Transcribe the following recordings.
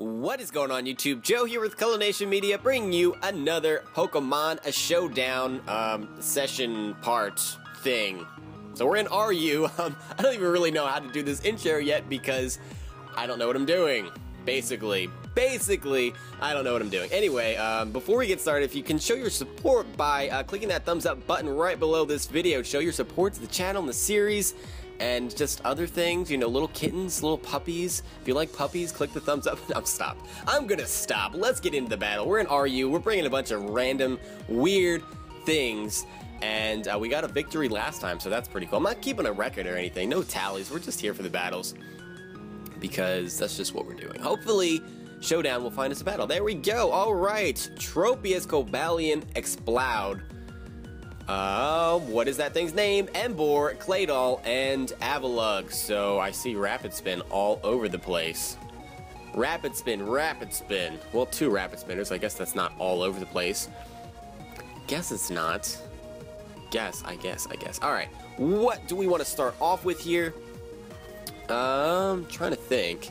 What is going on, YouTube? Joe here with Color Nation Media, bringing you another Pokemon Showdown session part thing. So we're in RU. I don't even really know how to do this intro yet because I don't know what I'm doing. Basically, I don't know what I'm doing. Anyway, before we get started, if you can show your support by clicking that thumbs up button right below this video, show your support to the channel and the series, and just other things, you know, little kittens, little puppies. If you like puppies, click the thumbs up. I'm gonna stop. Let's get into the battle. We're in RU. We're bringing a bunch of random, weird things, and we got a victory last time, so that's pretty cool. I'm not keeping a record or anything. No tallies. We're just here for the battles because that's just what we're doing. Hopefully, Showdown will find us a battle. There we go. All right. Tropius, Cobalion, Explode. What is that thing's name? Emboar, Claydol, and Avalugg. So I see Rapid Spin all over the place. Rapid Spin. Well, two Rapid Spinners. I guess that's not all over the place. Guess it's not. I guess. Alright. What do we want to start off with here? Trying to think.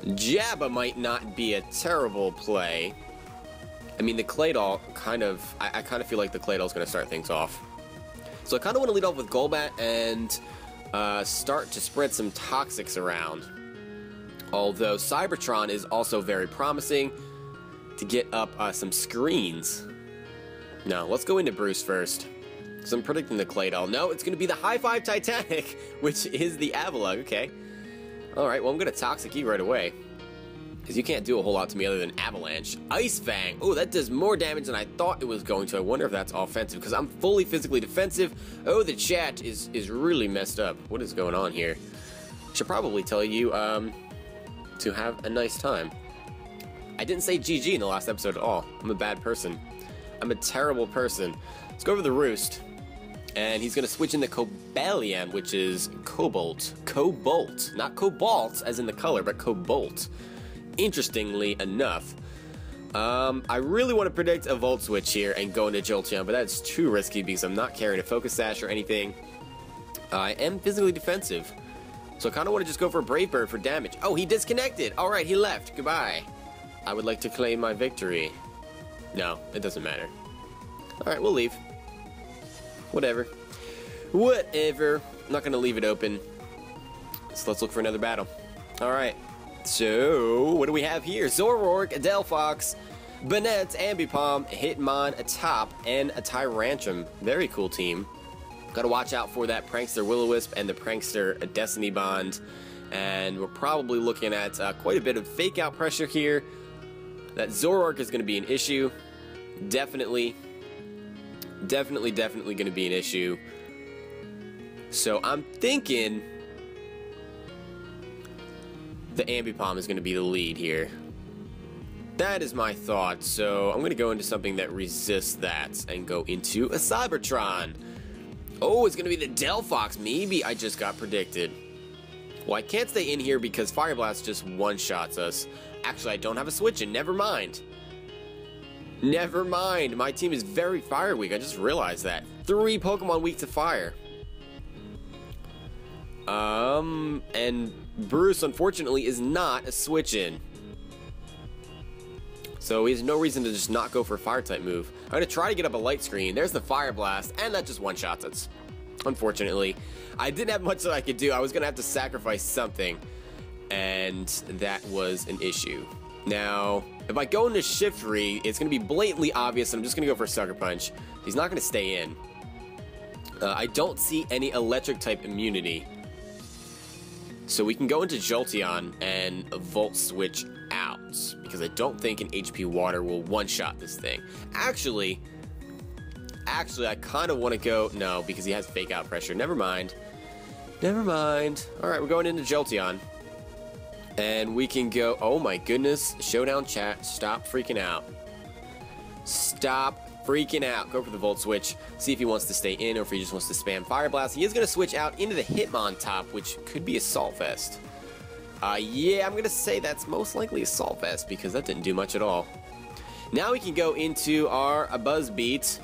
Jabba might not be a terrible play. I mean, the Claydol I kind of feel like the Claydol's going to start things off. So I kind of want to lead off with Golbat and start to spread some Toxics around. Although Cybertron is also very promising to get up some screens. No, let's go into Bruce first. So I'm predicting the Claydol. No, it's going to be the High Five Titanic, which is the Avalugg. Okay. Alright, well, I'm going to Toxic E right away. Because you can't do a whole lot to me other than Avalanche. Ice Fang. Oh, that does more damage than I thought it was going to. I wonder if that's offensive, because I'm fully physically defensive. Oh, the chat is really messed up. What is going on here? Should probably tell you to have a nice time. I didn't say GG in the last episode at all. I'm a bad person. I'm a terrible person. Let's go over the Roost. And he's going to switch into Cobalion, which is Cobalt. Cobalt. Not Cobalt, as in the color, but Cobalt. Interestingly enough, I really want to predict a Volt Switch here and go into Jolteon, but that's too risky because I'm not carrying a Focus Sash or anything. I am physically defensive, so I kind of want to just go for a Brave Bird for damage. Oh, he disconnected! Alright, he left. Goodbye. I would like to claim my victory. No, it doesn't matter. Alright, we'll leave. Whatever. I'm not going to leave it open. So let's look for another battle. Alright. So, what do we have here? Zoroark, Delphox, Banette, Ambipom, Hitmon, a Top, and a Tyrantrum. Very cool team. Gotta watch out for that Prankster Will-O-Wisp and the Prankster Destiny Bond. And we're probably looking at quite a bit of fake out pressure here. That Zoroark is going to be an issue. Definitely going to be an issue. So, I'm thinking the Ambipom is going to be the lead here. That is my thought, so I'm going to go into something that resists that and go into a Cybertron. Oh, it's going to be the Delphox. Maybe I just got predicted. Well, I can't stay in here because Fire Blast just one-shots us. Actually, I don't have a switch in. Never mind. My team is very fire weak. I just realized that. 3 Pokemon weak to fire. And Bruce, unfortunately, is not a switch-in. So he has no reason to just not go for a Fire-type move. I'm going to try to get up a Light Screen. There's the Fire Blast, and that just one-shots us. Unfortunately. I didn't have much that I could do. I was going to have to sacrifice something, and that was an issue. Now, if I go into Shiftry, it's going to be blatantly obvious, and I'm just going to go for a Sucker Punch. He's not going to stay in. I don't see any Electric-type immunity. So we can go into Jolteon and Volt Switch out, because I don't think an HP Water will one-shot this thing. Actually, I kind of want to go... No, because he has fake out pressure. Never mind. Alright, we're going into Jolteon. And we can go... Oh my goodness. Showdown chat. Stop freaking out. Go for the Volt Switch. See if he wants to stay in or if he just wants to spam Fire Blast. He is going to switch out into the Hitmon top, which could be Assault Vest. Yeah, I'm going to say that's most likely Assault Vest because that didn't do much at all. Now we can go into our Buzzbeat,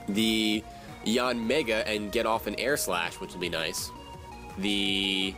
the Yanmega, and get off an Air Slash, which will be nice. The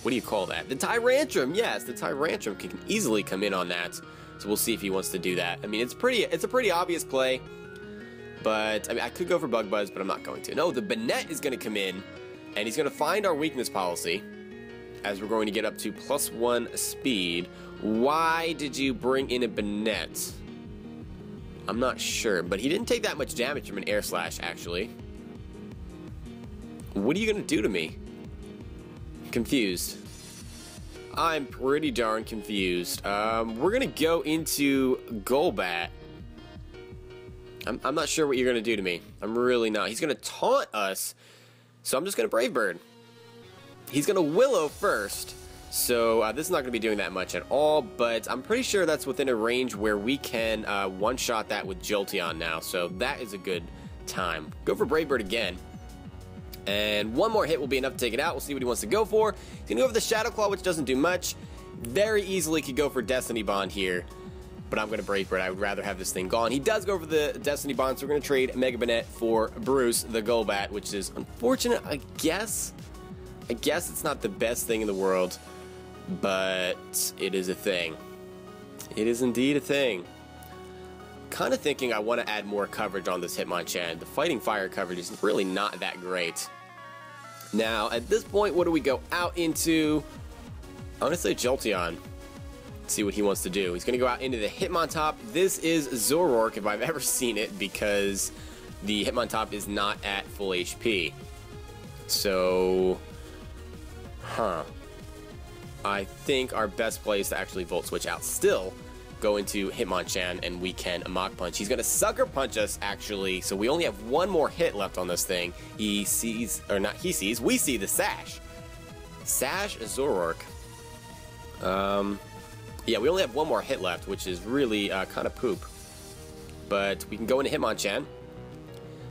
what do you call that? The Tyrantrum, yes, the Tyrantrum can easily come in on that. So we'll see if he wants to do that. I mean, it's a pretty obvious play, but I mean, I could go for Bug Buzz, but I'm not going to. No, the Banette is going to come in, and he's going to find our weakness policy, as we're going to get up to +1 speed. Why did you bring in a Banette? I'm not sure, but he didn't take that much damage from an Air Slash, actually. What are you going to do to me? Confused. I'm pretty darn confused. We're going to go into Golbat. I'm not sure what you're going to do to me. I'm really not. He's going to taunt us, so I'm just going to Brave Bird. He's going to Willow first, so this is not going to be doing that much at all, but I'm pretty sure that's within a range where we can one-shot that with Jolteon now, so that is a good time. Go for Brave Bird again. And one more hit will be enough to take it out. We'll see what he wants to go for. He's going to go for the Shadow Claw, which doesn't do much. Very easily could go for Destiny Bond here. But I'm going to Brave Bird. I would rather have this thing gone. He does go for the Destiny Bond, so we're going to trade Mega Banette for Bruce, the Golbat, which is unfortunate, I guess. I guess it's not the best thing in the world, but it is a thing. It is indeed a thing. Kind of thinking I want to add more coverage on this Hitmonchan. The Fighting Fire coverage is really not that great. Now, at this point, what do we go out into? I'm going to say Jolteon. See what he wants to do. He's going to go out into the Hitmontop. This is Zoroark, if I've ever seen it, because the Hitmontop is not at full HP. So, I think our best play is to actually Volt Switch out. Still, go into Hitmonchan and we can Mach Punch. He's going to Sucker Punch us, actually, so we only have one more hit left on this thing. He sees, or not he sees, we see the Sash. Sash Zoroark. Yeah, we only have one more hit left, which is really kind of poop. But we can go into Hitmonchan,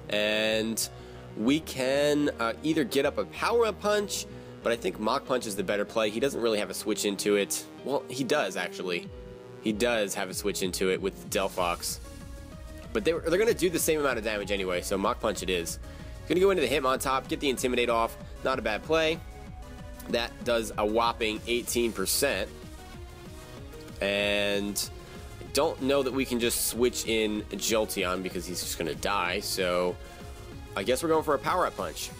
and we can either get up a Power-Up Punch, but I think Mach Punch is the better play. He doesn't really have a switch into it. Well, he does, actually. He does have a switch into it with Delphox. But they're going to do the same amount of damage anyway, so Mach Punch it is. Going to go into the Hitmontop, get the Intimidate off. Not a bad play. That does a whopping 18%. And I don't know that we can just switch in Jolteon because he's just going to die, so I guess we're going for a Power-Up Punch.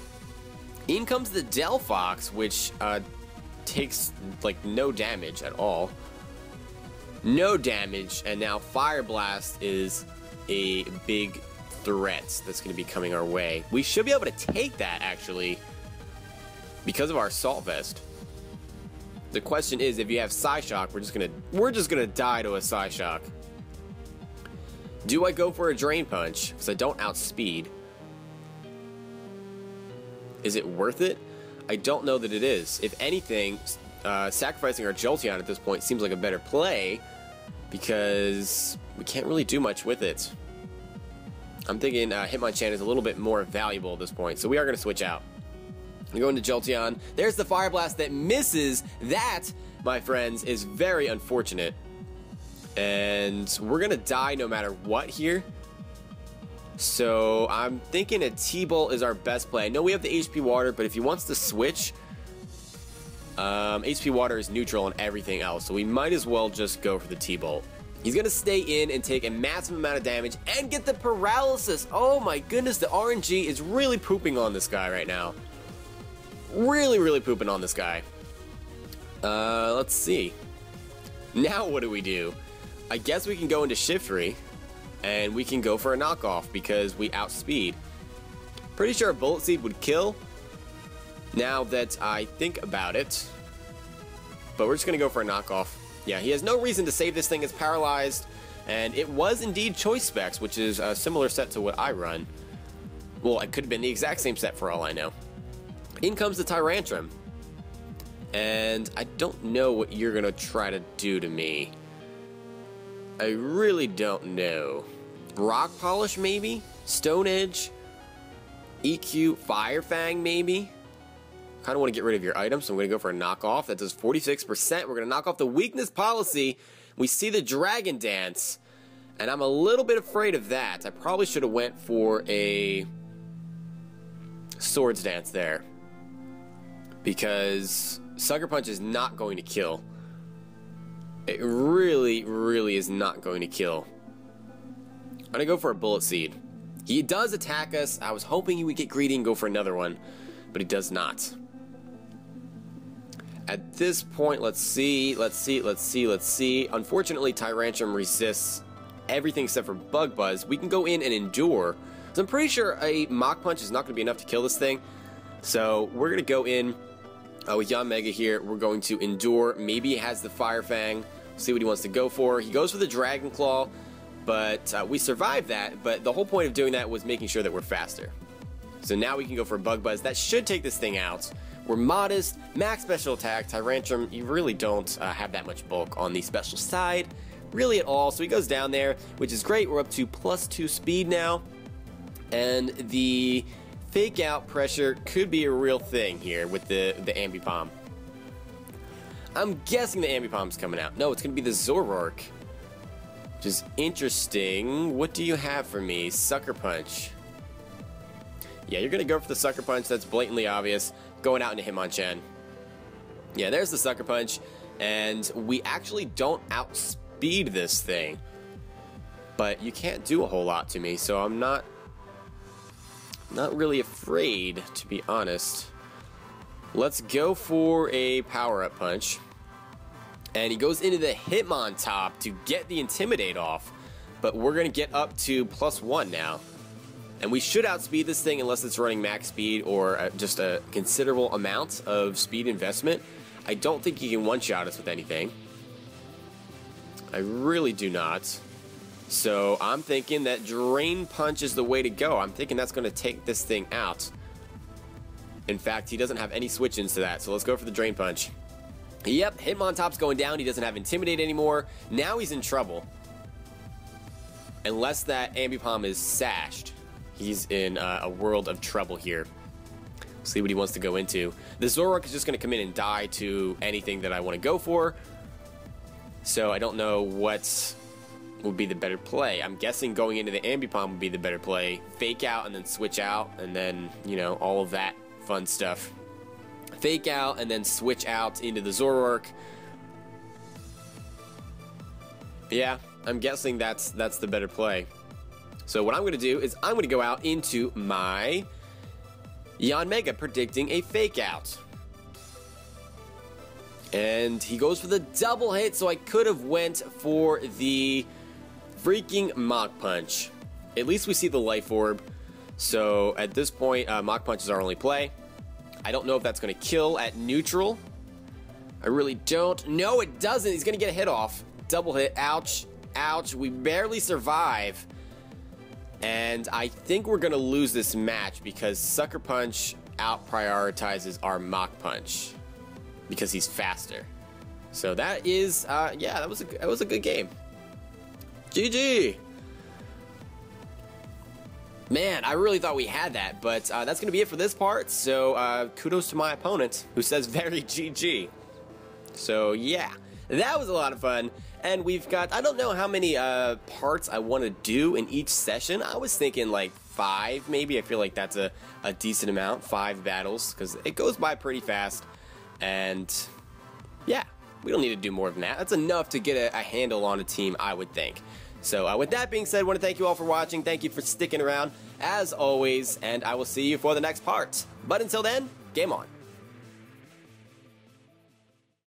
In comes the Delphox, which takes like no damage at all. No damage, and now Fire Blast is a big threat that's going to be coming our way. We should be able to take that, actually, because of our Salt Vest. The question is, if you have Psyshock, we're just gonna die to a Psyshock. Do I go for a Drain Punch? Because I don't outspeed. Is it worth it? I don't know that it is. If anything, sacrificing our Jolteon at this point seems like a better play, because we can't really do much with it. I'm thinking Hitmonchan is a little bit more valuable at this point, so we are going to switch out. We go into Jolteon. There's the Fire Blast that misses. That, my friends, is very unfortunate. And we're going to die no matter what here. So I'm thinking a T-Bolt is our best play. I know we have the HP Water, but if he wants to switch, HP Water is neutral on everything else, so we might as well just go for the T-Bolt. He's going to stay in and take a massive amount of damage and get the paralysis. Oh my goodness, the RNG is really pooping on this guy right now. Really, really pooping on this guy. Let's see. Now what do we do? I guess we can go into Shiftry, and we can go for a knockoff because we outspeed. Pretty sure a Bullet Seed would kill, now that I think about it. But we're just going to go for a knockoff. Yeah, he has no reason to save this thing. It's paralyzed, and it was indeed Choice Specs, which is a similar set to what I run. Well, it could have been the exact same set for all I know. In comes the Tyrantrum. And I don't know what you're going to try to do to me. I really don't know. Rock Polish, maybe? Stone Edge? EQ? Fire Fang, maybe? Kind of want to get rid of your item, so I'm going to go for a knockoff. That does 46%. We're going to knock off the Weakness Policy. We see the Dragon Dance, and I'm a little bit afraid of that. I probably should have went for a Swords Dance there, because Sucker Punch is not going to kill. It really, really is not going to kill. I'm gonna go for a Bullet Seed. He does attack us. I was hoping he would get greedy and go for another one, but he does not. At this point, let's see. Unfortunately, Tyrantrum resists everything except for Bug Buzz. We can go in and endure. So I'm pretty sure a Mach Punch is not going to be enough to kill this thing. So we're going to go in with Yanmega here. We're going to endure. Maybe he has the Fire Fang. See what he wants to go for. He goes for the Dragon Claw, but we survived that. But the whole point of doing that was making sure that we're faster. So now we can go for Bug Buzz. That should take this thing out. We're modest, max special attack. Tyrantrum, you really don't have that much bulk on the special side, really at all. So he goes down there, which is great. We're up to +2 speed now. And the fake out pressure could be a real thing here with the Ambipom. I'm guessing the Ambipom's coming out. No, it's going to be the Zoroark, which is interesting. What do you have for me? Sucker Punch. Yeah, you're going to go for the Sucker Punch. That's blatantly obvious. Going out into Hitmonchan. Yeah, there's the Sucker Punch. And we actually don't outspeed this thing. But you can't do a whole lot to me, so I'm not really afraid, to be honest. Let's go for a Power-Up Punch. And he goes into the Hitmontop to get the Intimidate off. But we're going to get up to +1 now. And we should outspeed this thing unless it's running max speed or just a considerable amount of speed investment. I don't think he can one-shot us with anything. I really do not. So I'm thinking that Drain Punch is the way to go. I'm thinking that's going to take this thing out. In fact, he doesn't have any switch-ins to that, so let's go for the Drain Punch. Yep, Hitmontop's going down. He doesn't have Intimidate anymore. Now he's in trouble. Unless that Ambipom is sashed. He's in a world of trouble here. See what he wants to go into. The Zoroark is just going to come in and die to anything that I want to go for. So I don't know what would be the better play. I'm guessing going into the Ambipom would be the better play. Fake out and then switch out, and then, you know, all of that fun stuff. Fake out and then switch out into the Zoroark. Yeah, I'm guessing that's the better play. So what I'm going to do is I'm going to go out into my Yanmega, predicting a fake out. And he goes for the double hit, so I could have went for the freaking Mach Punch. At least we see the Life Orb. So at this point, Mach Punch is our only play. I don't know if that's going to kill at neutral. I really don't. No, it doesn't. He's going to get a hit off. Double hit. Ouch. Ouch. We barely survive. And I think we're going to lose this match because Sucker Punch out-prioritizes our Mach Punch because he's faster. So that is, yeah, that was a good game. GG! Man, I really thought we had that, but that's going to be it for this part. So kudos to my opponent, who says very GG. So yeah, that was a lot of fun. And we've got, I don't know how many parts I want to do in each session. I was thinking like 5 maybe. I feel like that's a decent amount, 5 battles, because it goes by pretty fast. And yeah, we don't need to do more than that. That's enough to get a handle on a team, I would think. So with that being said, I want to thank you all for watching. Thank you for sticking around, as always, and I will see you for the next part. But until then, game on.